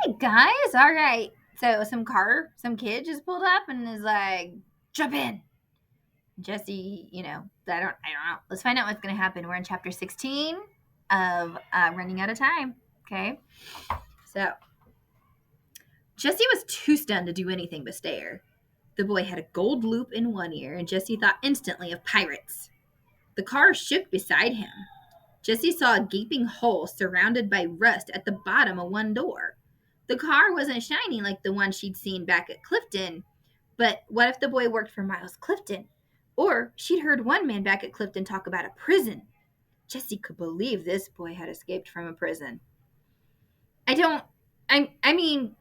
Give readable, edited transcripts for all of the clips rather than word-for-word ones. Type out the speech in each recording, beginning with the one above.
Hey guys, all right. So some kid just pulled up and is like, jump in. Jesse, I don't know. Let's find out what's gonna happen. We're in chapter 16 of Running Out of Time. Okay. So Jesse was too stunned to do anything but stare. The boy had a gold loop in one ear, and Jesse thought instantly of pirates. The car shook beside him. Jesse saw a gaping hole surrounded by rust at the bottom of one door. The car wasn't shiny like the one she'd seen back at Clifton, but what if the boy worked for Miles Clifton? Or she'd heard one man back at Clifton talk about a prison. Jesse could believe this boy had escaped from a prison. I don't, I mean,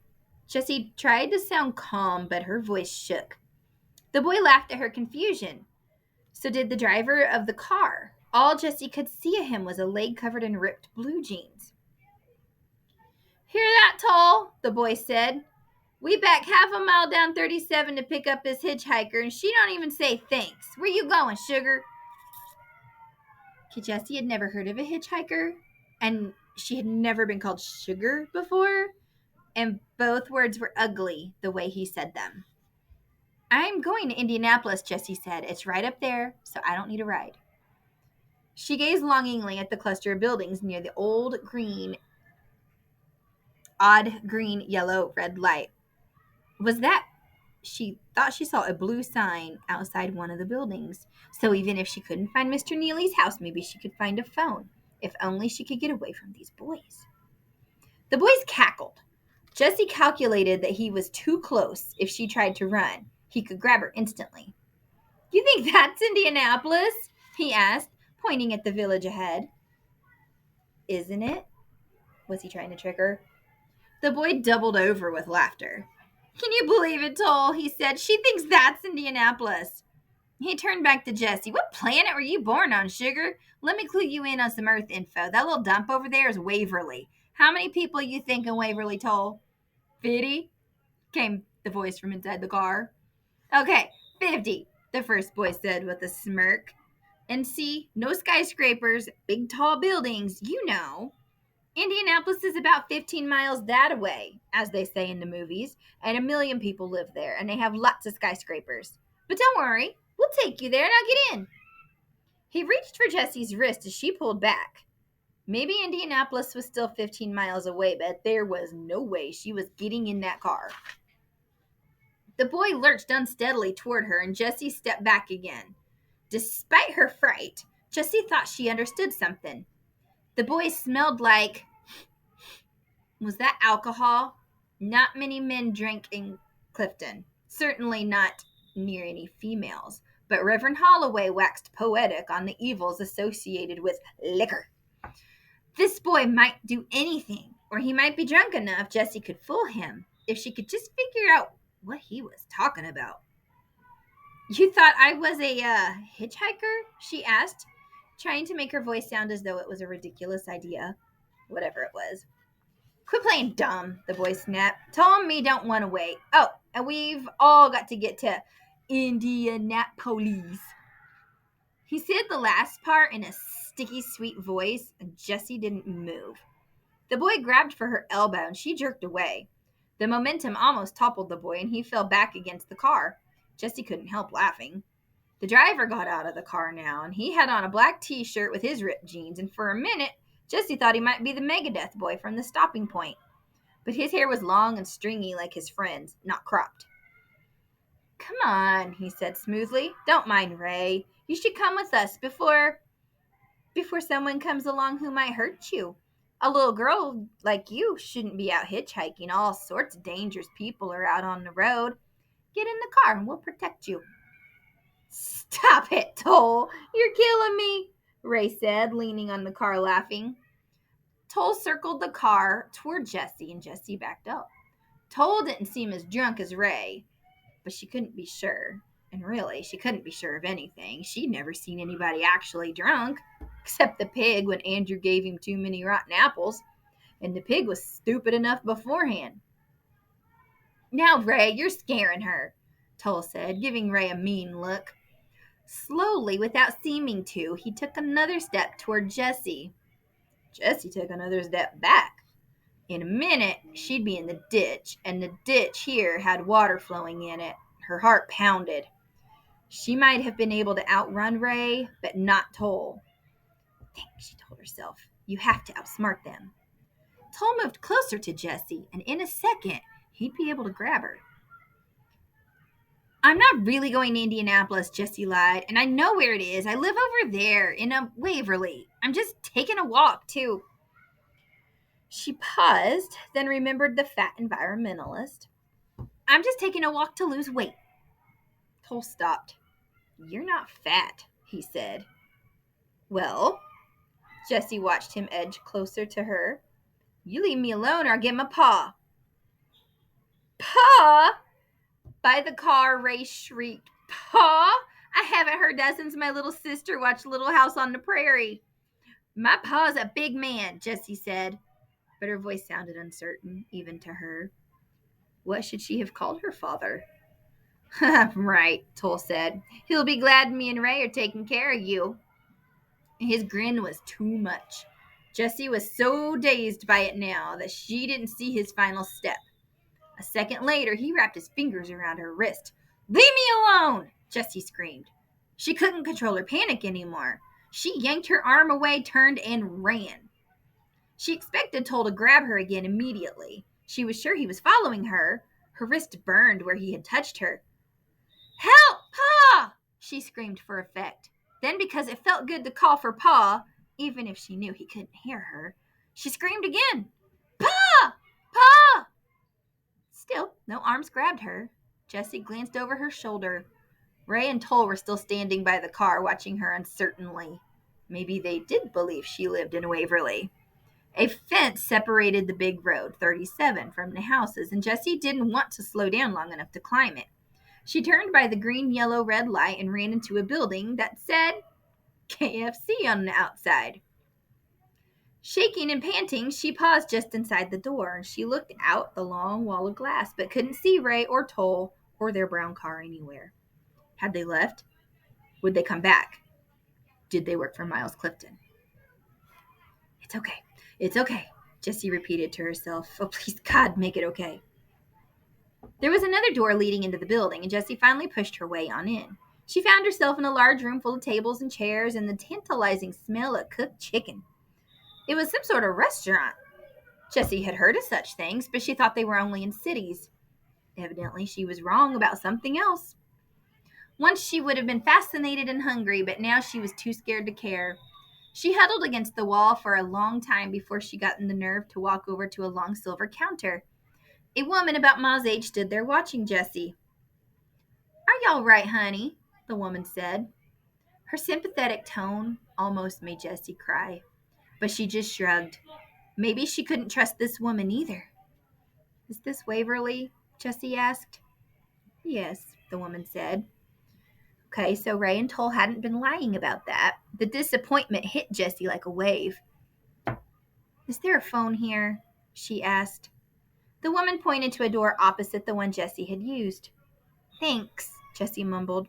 Jessie tried to sound calm, but her voice shook. The boy laughed at her confusion. So did the driver of the car. All Jessie could see of him was a leg covered in ripped blue jeans. Hear that, Toll? The boy said. We back half a mile down 37 to pick up this hitchhiker, and she don't even say thanks. Where you going, sugar? Jessie had never heard of a hitchhiker, and she had never been called sugar before, and both words were ugly the way he said them. I'm going to Indianapolis, Jessie said. It's right up there, so I don't need a ride. She gazed longingly at the cluster of buildings near the odd green, yellow, red light. Was that? She thought she saw a blue sign outside one of the buildings. So even if she couldn't find Mr. Neely's house, maybe she could find a phone. If only she could get away from these boys. The boys cackled. Jessie calculated that he was too close. If she tried to run, he could grab her instantly. You think that's Indianapolis? He asked, pointing at the village ahead. Isn't it? Was he trying to trick her? The boy doubled over with laughter. Can you believe it, Toll? He said. She thinks that's Indianapolis. He turned back to Jessie. What planet were you born on, sugar? Let me clue you in on some Earth info. That little dump over there is Waverly. How many people you think in Waverly, Toll? 50? Came the voice from inside the car. Okay, 50, the first boy said with a smirk. And see, no skyscrapers, big tall buildings, you know. Indianapolis is about 15 miles that way, as they say in the movies, and 1 million people live there, and they have lots of skyscrapers. But don't worry, we'll take you there. Now get in. He reached for Jessie's wrist as she pulled back. Maybe Indianapolis was still 15 miles away, but there was no way she was getting in that car. The boy lurched unsteadily toward her, and Jessie stepped back again. Despite her fright, Jessie thought she understood something. The boy smelled like... Was that alcohol? Not many men drank in Clifton. Certainly not near any females. But Reverend Holloway waxed poetic on the evils associated with liquor. This boy might do anything, or he might be drunk enough Jessie could fool him, if she could just figure out what he was talking about. You thought I was a hitchhiker? She asked, trying to make her voice sound as though it was a ridiculous idea. Whatever it was. Quit playing dumb, the boy snapped. Tom and me don't want to wait. Oh, and we've all got to get to Indianapolis. He said the last part in a sticky, sweet voice, and Jessie didn't move. The boy grabbed for her elbow, and she jerked away. The momentum almost toppled the boy, and he fell back against the car. Jessie couldn't help laughing. The driver got out of the car now, and he had on a black t-shirt with his ripped jeans, and for a minute, Jessie thought he might be the Megadeth boy from The Stopping Point. But his hair was long and stringy like his friend's, not cropped. Come on, he said smoothly. Don't mind Ray. You should come with us before someone comes along who might hurt you. A little girl like you shouldn't be out hitchhiking. All sorts of dangerous people are out on the road. Get in the car and we'll protect you. Stop it, Toll. You're killing me, Ray said, leaning on the car laughing. Toll circled the car toward Jessie, and Jessie backed up. Toll didn't seem as drunk as Ray, but she couldn't be sure. And really, she couldn't be sure of anything. She'd never seen anybody actually drunk, except the pig when Andrew gave him too many rotten apples, and the pig was stupid enough beforehand. Now, Ray, you're scaring her, Toll said, giving Ray a mean look. Slowly, without seeming to, he took another step toward Jessie. Jessie took another step back. In a minute, she'd be in the ditch, and the ditch here had water flowing in it. Her heart pounded. She might have been able to outrun Ray, but not Toll. Think, she told herself. You have to outsmart them. Toll moved closer to Jessie, and in a second, he'd be able to grab her. I'm not really going to Indianapolis, Jessie lied, and I know where it is. I live over there in a Waverly. I'm just taking a walk, too. She paused, then remembered the fat environmentalist. I'm just taking a walk to lose weight. Toll stopped. You're not fat, he said. Well, Jessie watched him edge closer to her. You leave me alone or I'll get my paw. Pa! By the car, Ray shrieked. Pa! I haven't heard that since my little sister watched Little House on the Prairie. My pa's a big man, Jessie said, but her voice sounded uncertain, even to her. What should she have called her father? Right, Toll said. He'll be glad me and Ray are taking care of you. His grin was too much. Jessie was so dazed by it now that she didn't see his final step. A second later, he wrapped his fingers around her wrist. Leave me alone, Jessie screamed. She couldn't control her panic anymore. She yanked her arm away, turned, and ran. She expected Toll to grab her again immediately. She was sure he was following her. Her wrist burned where he had touched her. Help, Pa! She screamed for effect. Then, because it felt good to call for Pa, even if she knew he couldn't hear her, she screamed again. Pa! Pa! Still, no arms grabbed her. Jessie glanced over her shoulder. Ray and Toll were still standing by the car, watching her uncertainly. Maybe they did believe she lived in Waverly. A fence separated the big road, 37, from the houses, and Jessie didn't want to slow down long enough to climb it. She turned by the green, yellow, red light and ran into a building that said KFC on the outside. Shaking and panting, she paused just inside the door, and she looked out the long wall of glass, but couldn't see Ray or Toll or their brown car anywhere. Had they left? Would they come back? Did they work for Miles Clifton? It's okay. It's okay, Jessie repeated to herself. Oh, please, God, make it okay. There was another door leading into the building, and Jessie finally pushed her way on in. She found herself in a large room full of tables and chairs and the tantalizing smell of cooked chicken. It was some sort of restaurant. Jessie had heard of such things, but she thought they were only in cities. Evidently, she was wrong about something else. Once she would have been fascinated and hungry, but now she was too scared to care. She huddled against the wall for a long time before she got the nerve to walk over to a long silver counter. A woman about Ma's age stood there watching Jessie. Are you all right, honey? The woman said. Her sympathetic tone almost made Jessie cry, but she just shrugged. Maybe she couldn't trust this woman either. Is this Waverly? Jessie asked. Yes, the woman said. Okay, so Ray and Toll hadn't been lying about that. The disappointment hit Jessie like a wave. Is there a phone here? She asked. The woman pointed to a door opposite the one Jessie had used. Thanks, Jessie mumbled.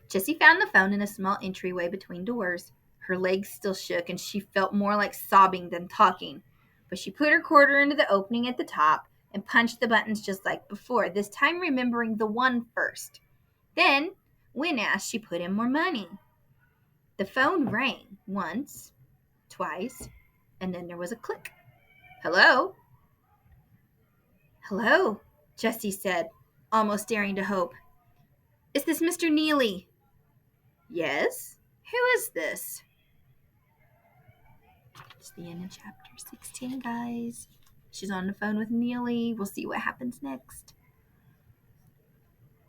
Jessie found the phone in a small entryway between doors. Her legs still shook, and she felt more like sobbing than talking. But she put her quarter into the opening at the top and punched the buttons just like before, this time remembering the one first. Then, when asked, she put in more money. The phone rang once, twice, and then there was a click. Hello? Hello, Jessie said, almost daring to hope. Is this Mr. Neely? Yes? Who is this? It's the end of chapter 16, guys. She's on the phone with Neely. We'll see what happens next.